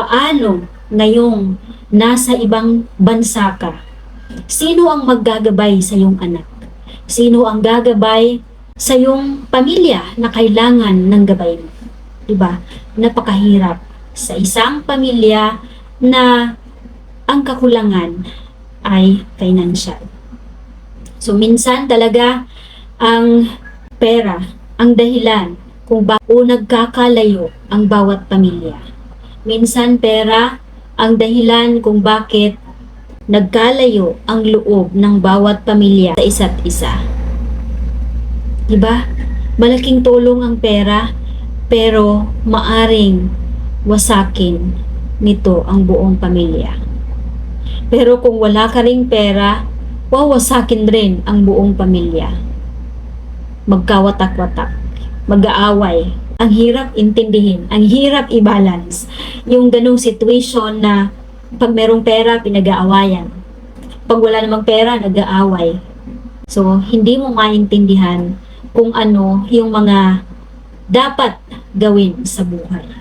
Paano ngayong nasa ibang bansa ka? Sino ang maggagabay sa iyong anak? Sino ang gagabay sa iyong pamilya na kailangan ng gabay mo? Diba? Napakahirap sa isang pamilya na ang kakulangan ay financial. So minsan talaga ang pera ang dahilan kung bakit nagkakalayo ang bawat pamilya. Minsan pera ang dahilan kung bakit nagkalayo ang loob ng bawat pamilya sa isa't isa. Diba? Malaking tulong ang pera, pero maaring wasakin nito ang buong pamilya. Pero kung wala ka ring pera, wawasakin rin ang buong pamilya. Magkawatak-watak, mag-aaway. Ang hirap intindihin, ang hirap i-balance yung ganung situation na pag merong pera, pinag-aawayan. Pag wala namang pera, nag-aaway. So, hindi mo maintindihan kung ano yung mga dapat gawin sa buhay.